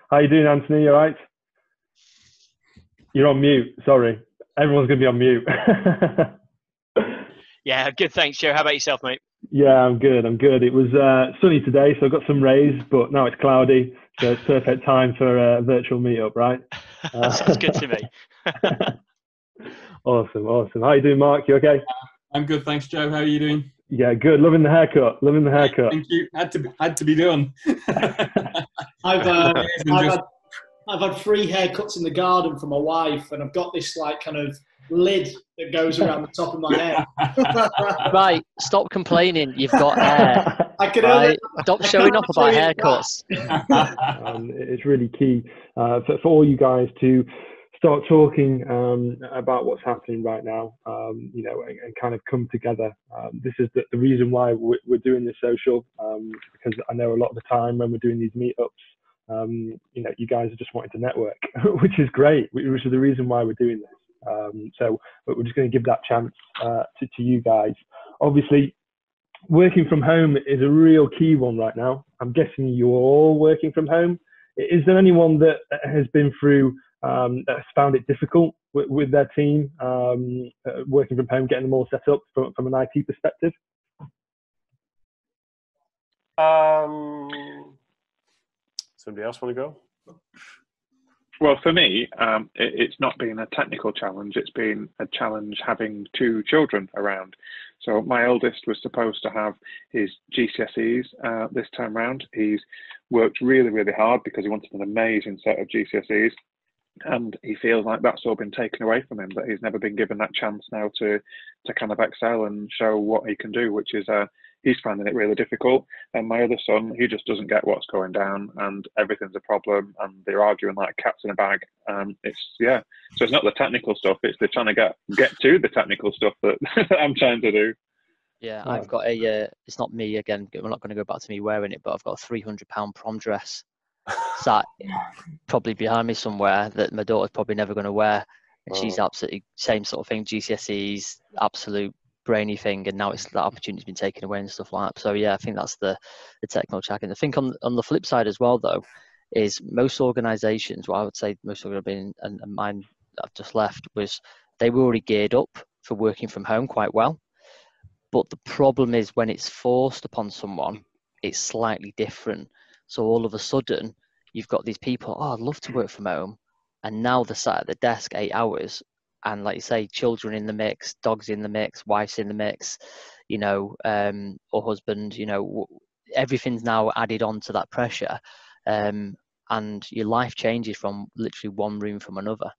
How you doing, Anthony? You all right? You're on mute. Sorry. Everyone's going to be on mute. Yeah, good. Thanks, Joe. How about yourself, mate? Yeah, I'm good. It was sunny today, so I got some rays, but now it's cloudy, so it's perfect time for a virtual meetup, right? Sounds good to me. Awesome. How you doing, Mark? You okay? I'm good, thanks, Joe. How are you doing? Yeah, good. Loving the haircut. Thank you. Had to be done. I've had 3 haircuts in the garden for my wife, and I've got this like kind of lid that goes around the top of my head. Right, stop complaining. You've got hair. I can right? Stop showing off about haircuts. It's really key for all you guys to start talking about what's happening right now, and kind of come together. This is the reason why we're doing this social, because I know a lot of the time when we're doing these meetups, you guys are just wanting to network, which is great, which is the reason why we're doing this. So we're just going to give that chance to you guys. Obviously, working from home is a real key one right now. I'm guessing you're all working from home. Is there anyone that has been through that has found it difficult with their team, working from home, getting them all set up from an IT perspective? Somebody else want to go? Well, for me, it's not been a technical challenge. It's been a challenge having 2 children around. So my eldest was supposed to have his GCSEs this time round. He's worked really, really hard because he wanted an amazing set of GCSEs. And he feels like that's all been taken away from him, that he's never been given that chance now to kind of excel and show what he can do, which is he's finding it really difficult. And my other son, he just doesn't get what's going down, and everything's a problem, and they're arguing like cats in a bag. So it's not the technical stuff, it's they're trying to get to the technical stuff that I'm trying to do. Yeah, I've got it's not me again, we're not going to go back to me wearing it, but I've got a £300 prom dress sat probably behind me somewhere that my daughter's probably never going to wear, and she's absolutely same sort of thing, GCSEs, absolute brainy thing, and now it's that opportunity's been taken away and stuff like that. So yeah, I think that's the technical check. And I think on the flip side as well though, is most organizations, well I would say most of them and mine that I've just left, was they were already geared up for working from home quite well. But the problem is when it's forced upon someone, it's slightly different. So all of a sudden, you've got these people, I'd love to work from home. And now they're sat at the desk 8 hours. And like you say, children in the mix, dogs in the mix, wife's in the mix, or husband, everything's now added on to that pressure. And your life changes from literally one room from another.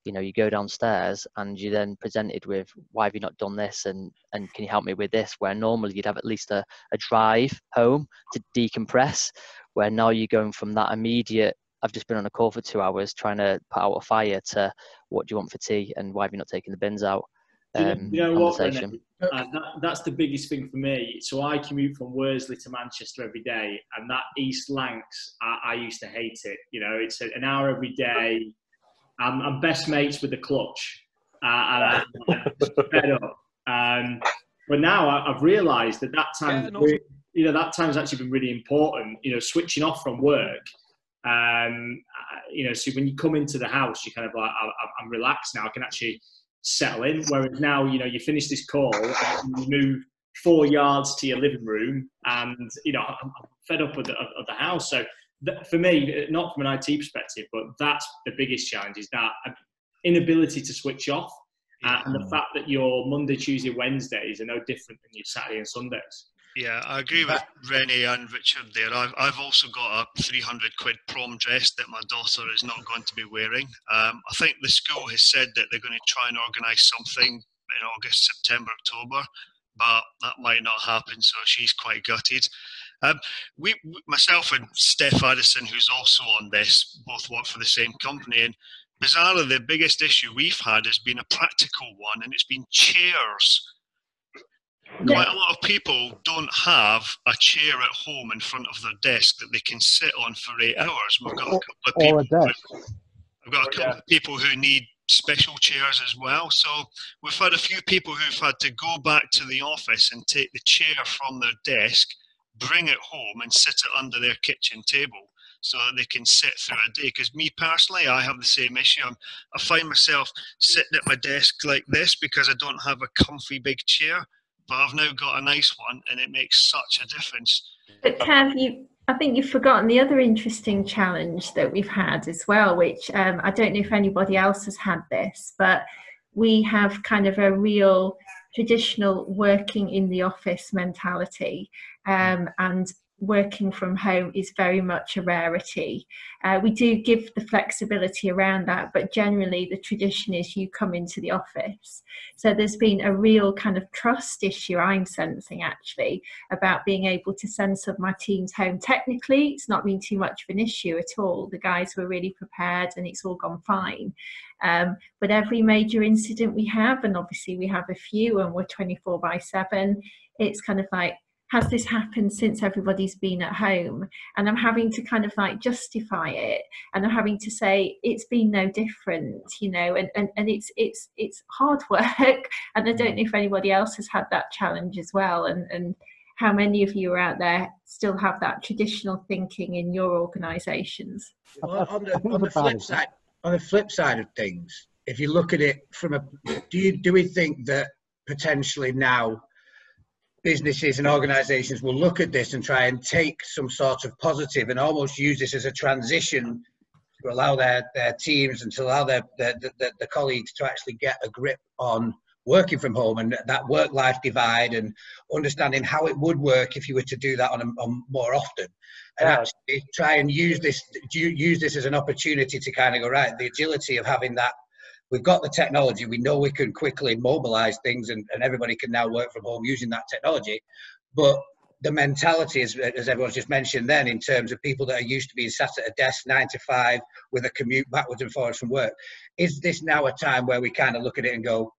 You go downstairs and you're then presented with, why have you not done this? And can you help me with this? Where normally you'd have at least a drive home to decompress, where now you're going from that immediate, I've just been on a call for 2 hours trying to put out a fire, to what do you want for tea? And why have you not taken the bins out? You know what, Renee? That's the biggest thing for me. So I commute from Worsley to Manchester every day, and that East Lancs, I used to hate it. It's an hour every day. I'm best mates with the clutch, and I'm fed up. But now I've realised that time, that time's actually been really important. Switching off from work. So when you come into the house, you kind of like, I'm relaxed now. I can actually settle in. Whereas now, you finish this call, and you move 4 yards to your living room, and I'm fed up with the house. So for me, not from an IT perspective, but that's the biggest challenge, is that inability to switch off, and the fact that your Monday, Tuesday, Wednesdays are no different than your Saturday and Sundays. Yeah, I agree with Rennie and Richard there. I've also got a 300 quid prom dress that my daughter is not going to be wearing. I think the school has said that they're going to try and organise something in August, September, October, but that might not happen, so she's quite gutted. Myself and Steph Addison, who's also on this, both work for the same company, and bizarrely the biggest issue we've had has been a practical one, and it's been chairs. Quite a lot of people don't have a chair at home in front of their desk that they can sit on for 8 hours. We've got a couple of people who need special chairs as well. So we've had a few people who've had to go back to the office and take the chair from their desk, bring it home and sit it under their kitchen table. so that they can sit through a day. Because me personally, I have the same issue. I find myself sitting at my desk like this because I don't have a comfy big chair, but I've now got a nice one, and it makes such a difference. But Kev, I think you've forgotten the other interesting challenge that we've had as well, which I don't know if anybody else has had this, but we have kind of a real traditional working in the office mentality, and working from home is very much a rarity. We do give the flexibility around that, but generally the tradition is you come into the office. So there's been a real kind of trust issue I'm sensing actually about being able to send some of my teams home. Technically, it's not been too much of an issue at all. The guys were really prepared and it's all gone fine. But every major incident we have, and obviously we have a few and we're 24/7, it's kind of like, has this happened since everybody's been at home? And I'm having to kind of like justify it, and I'm having to say it's been no different, you know, and it's hard work. And I don't know if anybody else has had that challenge as well, and how many of you are out there still have that traditional thinking in your organisations? Well, on the flip side of things, if you look at it from a, do we think that potentially now businesses and organisations will look at this and try and take some sort of positive and almost use this as a transition to allow their teams and to allow their colleagues to actually get a grip on working from home and that work-life divide, and understanding how it would work if you were to do that on more often, and actually try and use this as an opportunity to kind of go, right, the agility of having that. We've got the technology, we know we can quickly mobilize things, and everybody can now work from home using that technology. But the mentality, as everyone's just mentioned then, in terms of people that are used to being sat at a desk 9 to 5 with a commute backwards and forwards from work, is this now a time where we kind of look at it and go,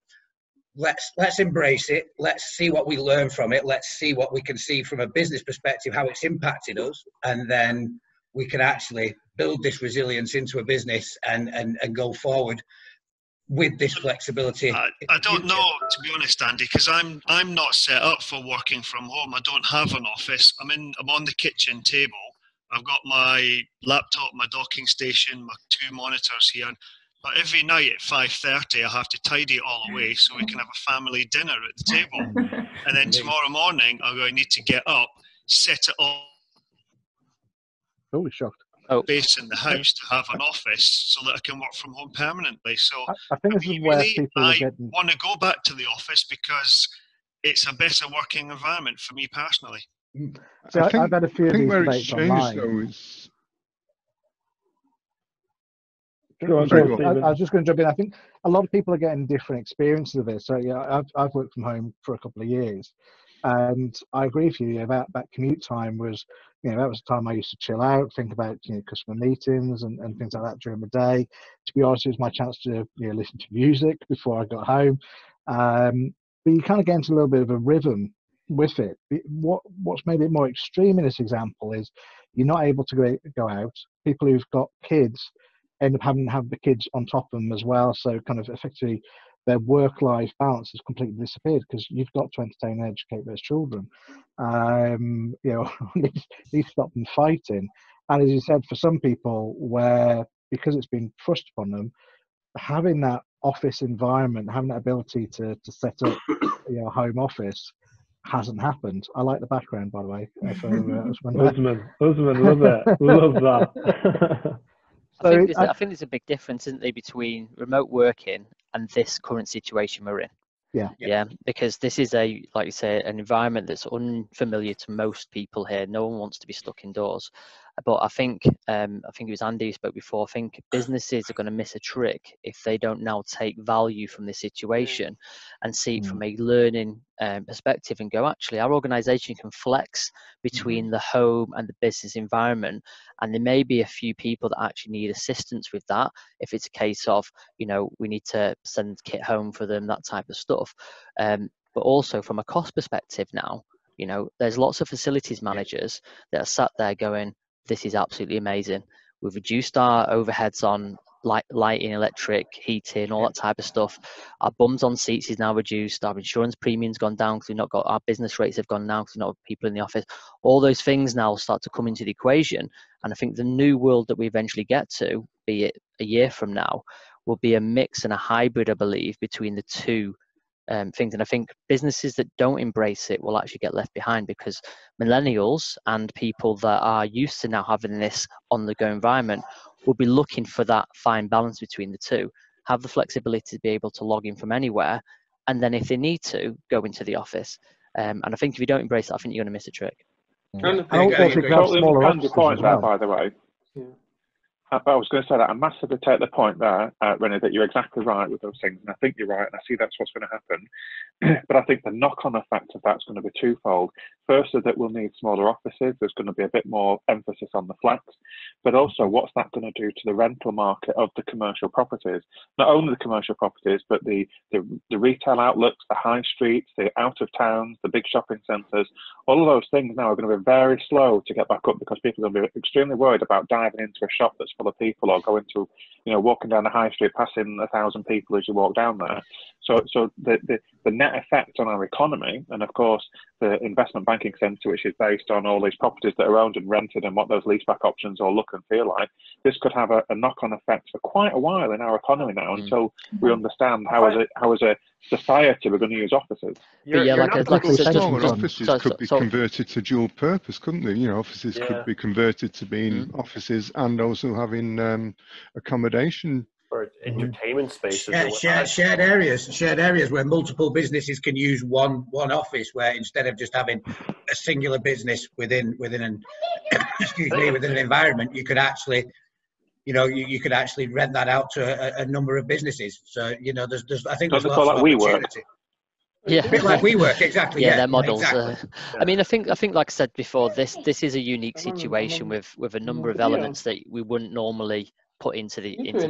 let's embrace it, let's see what we learn from it, let's see what we can see from a business perspective, how it's impacted us, and then we can actually build this resilience into a business and go forward with this flexibility? I don't know, to be honest, Andy, because I'm not set up for working from home. I don't have an office. I'm on the kitchen table. I've got my laptop, my docking station, my 2 monitors here. But every night at 5:30, I have to tidy it all away so we can have a family dinner at the table. And then tomorrow morning, I'm going to need to get up, set it all. Totally shocked. Space in the house to have an office so that I can work from home permanently. So I think this is where people are getting. I want to go back to the office because it's a better working environment for me personally. So I've had a few of these debates online. I was just going to jump in. I think a lot of people are getting different experiences of this. So yeah, I've worked from home for a couple of years, and I agree with you about that commute time was, that was the time I used to chill out, think about customer meetings and things like that during the day. To be honest, it was my chance to listen to music before I got home. But you kind of get into a little bit of a rhythm with it. What's made it more extreme in this example is you're not able to go out. People who've got kids end up having to have the kids on top of them as well. So kind of effectively their work-life balance has completely disappeared because you've got to entertain and educate those children. These stop them fighting. And as you said, for some people, because it's been thrust upon them, having that office environment, having that ability to set up a home office hasn't happened. I like the background, by the way. Usman, love it. Love that. I think there's a big difference, isn't there, between remote working and this current situation we're in. Yeah, because this is like you say, an environment that's unfamiliar to most people here. No one wants to be stuck indoors. But I think it was Andy who spoke before. I think businesses are going to miss a trick if they don't now take value from this situation and see it from a learning perspective and go, actually, our organisation can flex between the home and the business environment, and there may be a few people that actually need assistance with that. If it's a case of we need to send kit home for them, that type of stuff. But also from a cost perspective now, there's lots of facilities managers that are sat there going, this is absolutely amazing. We've reduced our overheads on lighting, electric, heating, all that type of stuff. Our bums on seats is now reduced. Our insurance premium's gone down because we've not got, our business rates have gone down because we've not got people in the office. All those things now start to come into the equation. And I think the new world that we eventually get to, be it a year from now, will be a mix and a hybrid, I believe, between the two things. And I think businesses that don't embrace it will actually get left behind, because millennials and people that are used to now having this on-the-go environment will be looking for that fine balance between the two, have the flexibility to be able to log in from anywhere, and then if they need to, go into the office. And I think if you don't embrace it, I think you're going to miss a trick. And also, if you have smaller offices point as well. there, by the way. Yeah. I was going to say that I massively take the point there, Rennie, that you're exactly right with those things, and I think you're right, and I see that's what's going to happen. But I think the knock-on effect of that's going to be twofold. Firstly, that we'll need smaller offices. There's going to be a bit more emphasis on the flex, but also what's that going to do to the rental market of the commercial properties? Not only the commercial properties, but the retail outlets, the high streets, the out of towns, the big shopping centres. All of those things now are going to be very slow to get back up, because people are going to be extremely worried about diving into a shop that's full of people, or going to, walking down the high street, passing 1,000 people as you walk down there. So the net effect on our economy, and of course the investment banking centre, which is based on all these properties that are owned and rented and what those leaseback options all look and feel like, this could have a knock-on effect for quite a while in our economy now, until we understand how as a society we're going to use offices. Smaller offices could be converted to dual purpose, couldn't they? Offices could be converted to being offices and also having accommodation. Or entertainment spaces. Shared areas where multiple businesses can use one office, where instead of just having a singular business within an within an environment, you could actually you could actually rent that out to a number of businesses. So there's I think there's lots of opportunity. Yeah, a bit like WeWork, exactly. Yeah, their models. Exactly. I mean, I think, like I said before, this is a unique situation with a number of elements that we wouldn't normally put into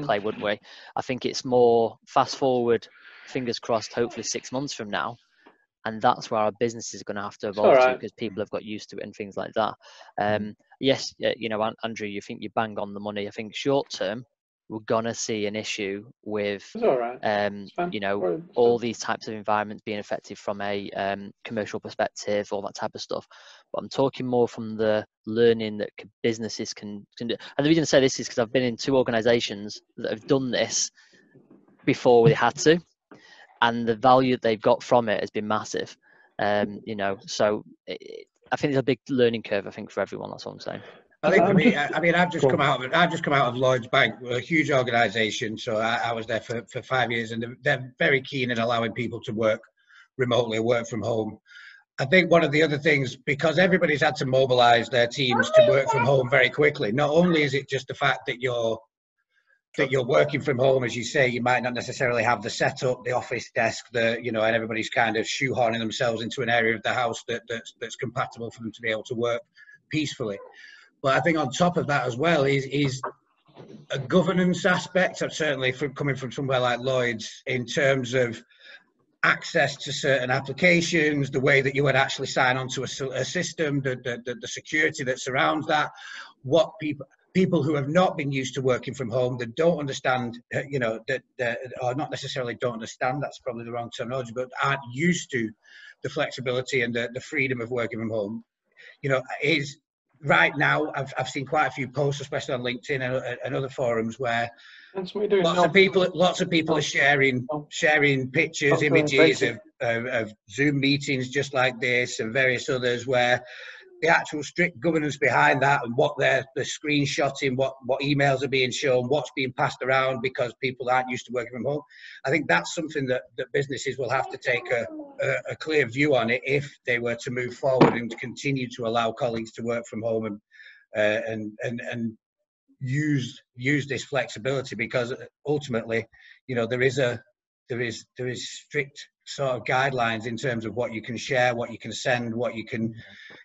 play, wouldn't we? I think it's more fast forward, fingers crossed, hopefully 6 months from now, and that's where our business is going to have to evolve to, because people have got used to it and things like that. Yes, Andrew, you think you bang on the money. I think short term, we're gonna see an issue with all these types of environments being affected from a commercial perspective, all that type of stuff. But I'm talking more from the learning that businesses can do. And the reason I say this is because I've been in 2 organizations that have done this before we had to, and the value that they've got from it has been massive. So I think there's a big learning curve, I think, for everyone. That's what I'm saying. I think for me, I've just come out of Lloyds Bank, a huge organisation. So I was there for 5 years, and they're very keen in allowing people to work remotely, work from home. I think one of the other things, because everybody's had to mobilise their teams to work from home very quickly. Not only is it just the fact that you're working from home, as you say, you might not necessarily have the setup, the office desk, and everybody's kind of shoehorning themselves into an area of the house that's compatible for them to be able to work peacefully. But I think on top of that as well is a governance aspect, certainly coming from somewhere like Lloyd's, in terms of access to certain applications, the way that you would actually sign onto a system, the security that surrounds that, what people who have not been used to working from home, that don't understand, or not necessarily don't understand, that's probably the wrong terminology, but aren't used to the flexibility and the freedom of working from home, is... Right now, I've seen quite a few posts, especially on LinkedIn and other forums, where lots of people are sharing pictures, images of Zoom meetings just like this and various others, where the actual strict governance behind that and what they're screenshotting, what emails are being shown, what's being passed around, because people aren't used to working from home. I think that's something that businesses will have to take a clear view on it if they were to move forward and continue to allow colleagues to work from home and use this flexibility, because ultimately, there is strict sort of guidelines in terms of what you can share, what you can send, what you can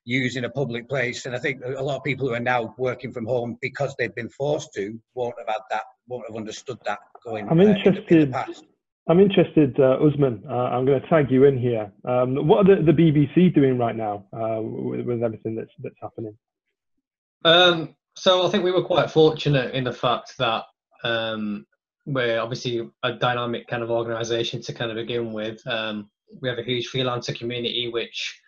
use in a public place. And I think a lot of people who are now working from home because they've been forced to won't have understood that going I'm interested in the past. I'm interested, Usman, I'm going to tag you in here. What are the BBC doing right now with everything that's happening? So I think we were quite fortunate in the fact that we're obviously a dynamic kind of organisation to kind of begin with. We have a huge freelancer community, which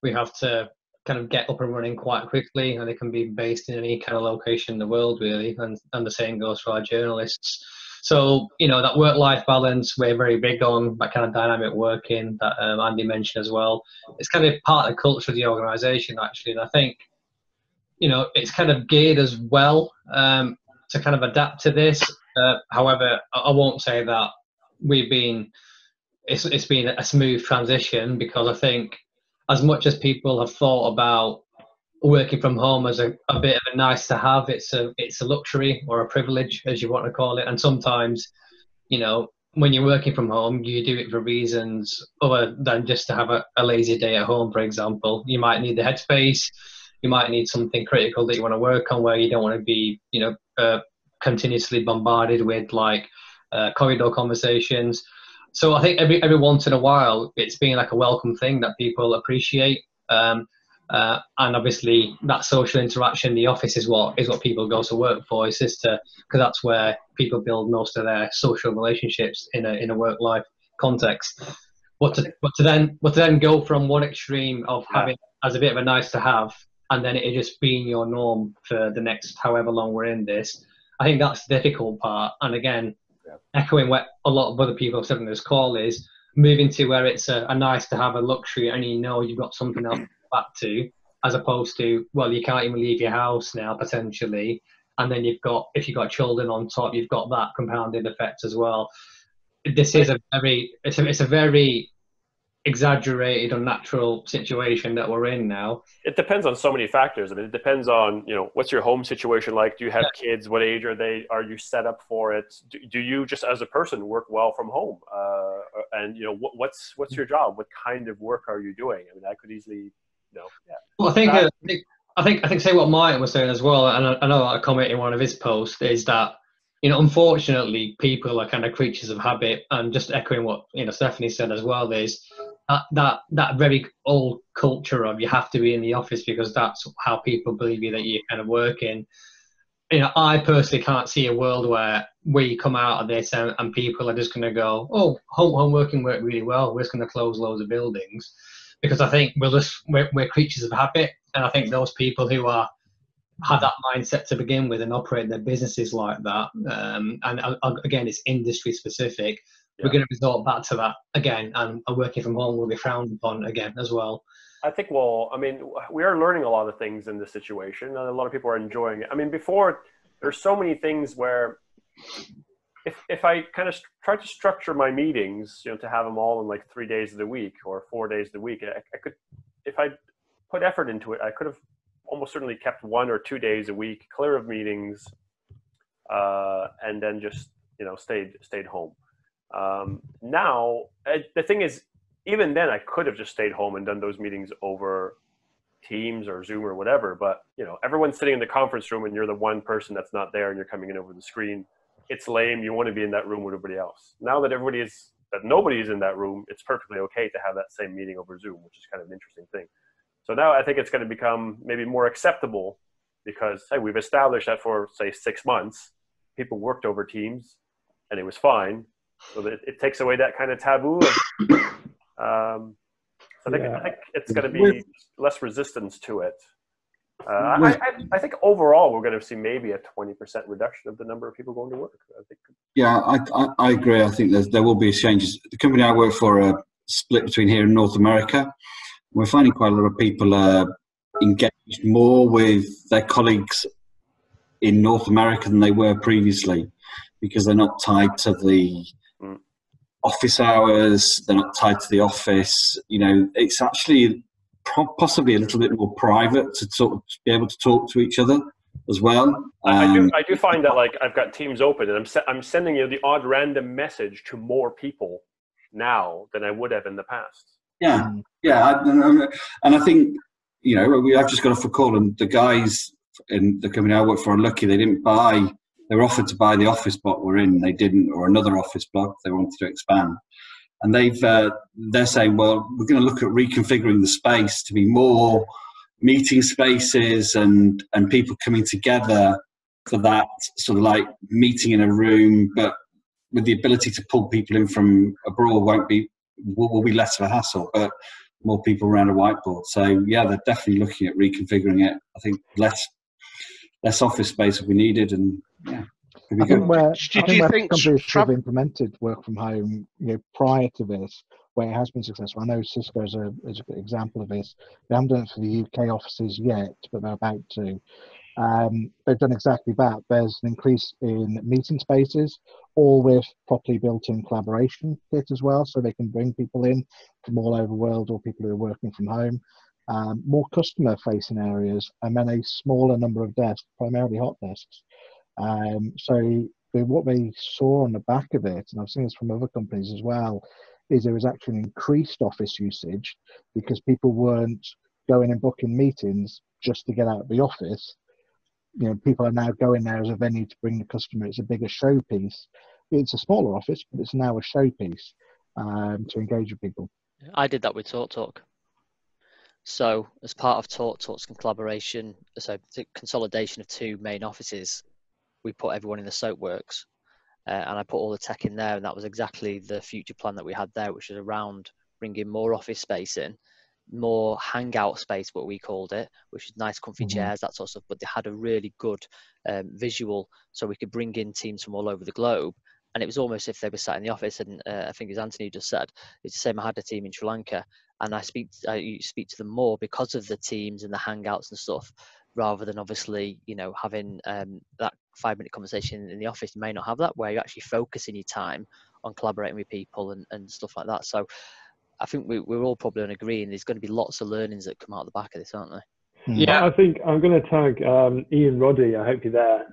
we have to kind of get up and running quite quickly, and they can be based in any kind of location in the world, really. And the same goes for our journalists. So, you know, that work-life balance, we're very big on that kind of dynamic working that Andy mentioned as well. It's kind of part of the culture of the organisation, actually. And I think, you know, it's kind of geared as well to kind of adapt to this. However, I won't say that it's been a smooth transition, because I think as much as people have thought about working from home as a bit of a nice to have, it's a luxury or a privilege, as you want to call it. And sometimes, you know, when you're working from home, you do it for reasons other than just to have a lazy day at home, for example. You might need the headspace, you might need something critical that you want to work on, where you don't want to be, you know, continuously bombarded with like corridor conversations. So I think every once in a while, it's been like a welcome thing that people appreciate. And obviously that social interaction in the office is what people go to work for. It's just because that's where people build most of their social relationships in a work life context. But to then go from one extreme of having as a bit of a nice to have, and then it just being your norm for the next however long we're in this, I think that's the difficult part. And again, echoing what a lot of other people have said on this call, is moving to where it's a nice to have, a luxury, and you know you've got something else back to, as opposed to, well, you can't even leave your house now potentially, and then if you've got children on top, you've got that compounded effect as well. This is it's a very exaggerated, unnatural situation that we're in now. It depends on so many factors. I mean, it depends on, you know, what's your home situation like? Do you have kids? What age are they? Are you set up for it? Do you just as a person work well from home? And you know, what's your job? What kind of work are you doing? I mean, I could easily, you know. Yeah. Well, I think say what Mike was saying as well, and I know I comment in one of his posts, is that, you know, unfortunately, people are kind of creatures of habit, and just echoing what, you know, Stephanie said as well, is that very old culture of you have to be in the office because that's how people believe that you're kind of working. You know, I personally can't see a world where we come out of this and people are just going to go, oh, home working worked really well, we're just going to close loads of buildings, because I think we're creatures of habit, and I think those people who have that mindset to begin with and operate their businesses like that, and again, it's industry specific. We're going to resort back to that again, and working from home will be frowned upon again as well. I think, well, I mean, we are learning a lot of things in this situation, and a lot of people are enjoying it. I mean, before, there's so many things where if I kind of try to structure my meetings, you know, to have them all in like 3 days of the week or 4 days of the week, I could, if I put effort into it, I could have almost certainly kept 1 or 2 days a week clear of meetings, and then just, you know, stayed home. Now, the thing is, even then I could have just stayed home and done those meetings over Teams or Zoom or whatever, but, you know, everyone's sitting in the conference room and you're the one person that's not there and you're coming in over the screen. It's lame. You want to be in that room with everybody else. Now that nobody is in that room, it's perfectly okay to have that same meeting over Zoom, which is kind of an interesting thing. So now I think it's going to become maybe more acceptable because, hey, we've established that for, say, 6 months, people worked over Teams and it was fine. So that it takes away that kind of taboo. So I think it's going to be less resistance to it. I think overall we're going to see maybe a 20% reduction of the number of people going to work. I think. Yeah, I agree. I think there will be changes. The company I work for are split between here and North America. We're finding quite a lot of people are engaged more with their colleagues in North America than they were previously, because they're not tied to the office hours, they're not tied to the office. You know, it's actually possibly a little bit more private to sort of be able to talk to each other as well. I do find that, like, I've got Teams open and I'm sending you the odd random message to more people now than I would have in the past. Yeah, and I think, you know, I've just got off a call and the guys in the company I work for are lucky they didn't buy. They were offered to buy the office block we're in, they didn't, or another office block. They wanted to expand, and they're saying, well, we're going to look at reconfiguring the space to be more meeting spaces and people coming together for that sort of like meeting in a room, but with the ability to pull people in from abroad will be less of a hassle. But more people around a whiteboard. So yeah, they're definitely looking at reconfiguring it. I think less office space will be needed, and yeah. I think where companies have implemented work from home, prior to this, where it has been successful. I know Cisco is a good example of this. They haven't done it for the UK offices yet, but they're about to. They've done exactly that. There's an increase in meeting spaces, all with properly built-in collaboration kit as well, so they can bring people in from all over the world or people who are working from home. More customer-facing areas, and then a smaller number of desks, primarily hot desks. So what they saw on the back of it, and I've seen this from other companies as well, is there was actually an increased office usage because people weren't going and booking meetings just to get out of the office. People are now going there as a venue to bring the customer. It's a bigger showpiece. It's a smaller office, but it's now a showpiece to engage with people. I did that with TalkTalk. So as part of TalkTalk's collaboration, so the consolidation of 2 main offices, we put everyone in the Soapworks, and I put all the tech in there, and that was exactly the future plan that we had there, which was around bringing more office space in, more hangout space, what we called it, which is nice comfy chairs, that sort of stuff, but they had a really good visual, so we could bring in teams from all over the globe, and it was almost if they were sat in the office. And I think as Anthony just said, it's the same. I had a team in Sri Lanka, and I speak to them more because of the teams and the hangouts and stuff, rather than obviously having that 5-minute conversation in the office. You may not have that, where you're actually focusing your time on collaborating with people and stuff like that. So I think we're all probably on agreeing there's going to be lots of learnings that come out of the back of this, aren't there? Yeah, I think I'm going to tag Ian Roddy. I hope you're there,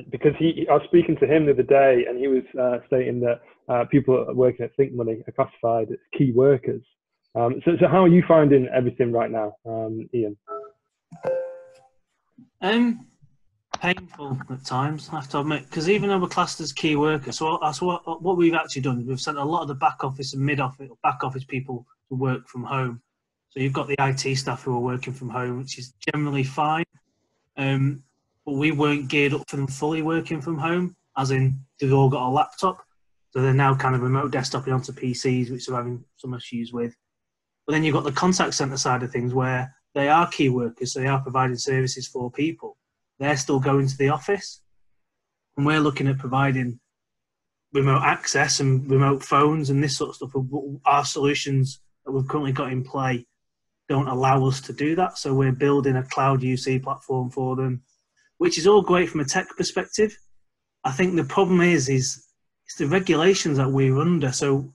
because I was speaking to him the other day, and he was stating that people working at Think Money are classified as key workers. So how are you finding everything right now, Ian? Painful at times, I have to admit, because even though we're classed as key workers, so that's what we've actually done. We've sent a lot of the back office and mid office, back office people to work from home. So you've got the IT staff who are working from home, which is generally fine. But we weren't geared up for them fully working from home, as in they've all got a laptop. So they're now kind of remote desktoping onto PCs, which they're having some issues with. But then you've got the contact centre side of things, where they are key workers, so they are providing services for people. They're still going to the office. And we're looking at providing remote access and remote phones and this sort of stuff. Our solutions that we've currently got in play don't allow us to do that. So we're building a cloud UC platform for them, which is all great from a tech perspective. I think the problem is it's the regulations that we're under. So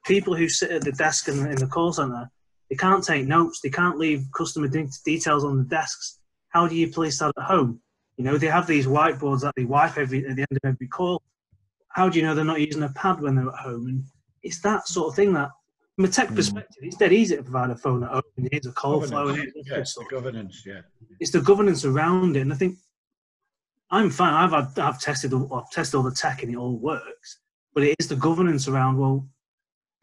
people who sit at the desk in the call centre, they can't take notes. They can't leave customer details on the desks. How do you police that at home? They have these whiteboards that they wipe at the end of every call. How do you know they're not using a pad when they're at home? And it's that sort of thing that, from a tech perspective, it's dead easy to provide a phone at home. And here's a call flow. It's the governance, yeah. It's the governance around it. And I think I'm fine. I've tested all the tech and it all works. But it is the governance around, well,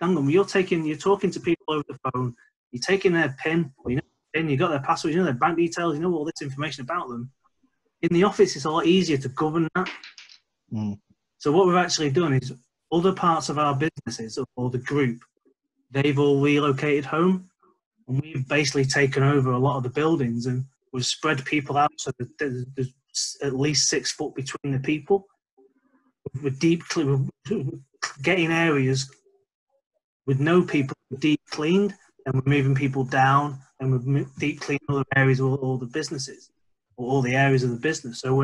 hang on, you're talking to people over the phone, you're taking their PIN, or you got their passwords, their bank details, all this information about them. In the office, it's a lot easier to govern that. So what we've actually done is other parts of our businesses or the group, they've all relocated home, and we've basically taken over a lot of the buildings, and we've spread people out so that there's at least 6 foot between the people. We're getting areas with no people deep cleaned, and we're moving people down, and we're deep cleaning other areas of all the businesses, or all the areas of the business. So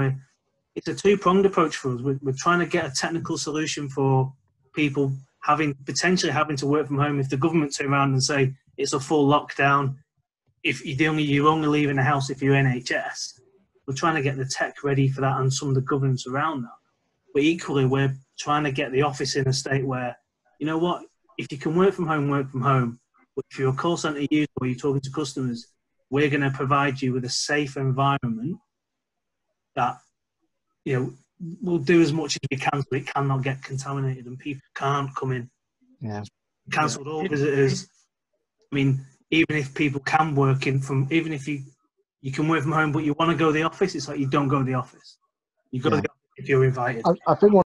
it's a two-pronged approach for us. We're trying to get a technical solution for people potentially having to work from home if the government turn around and say it's a full lockdown. If you're only leaving the house if you're NHS, we're trying to get the tech ready for that and some of the governance around that. But equally, we're trying to get the office in a state where, if you can work from home, work from home. But if you're a call centre user or you're talking to customers, we're going to provide you with a safe environment that, we'll do as much as we can so it cannot get contaminated and people can't come in. Yeah. Cancelled all visitors. I mean, even if people can work even if you can work from home but you want to go to the office, it's like you don't go to the office. You go to the office if you're invited. I think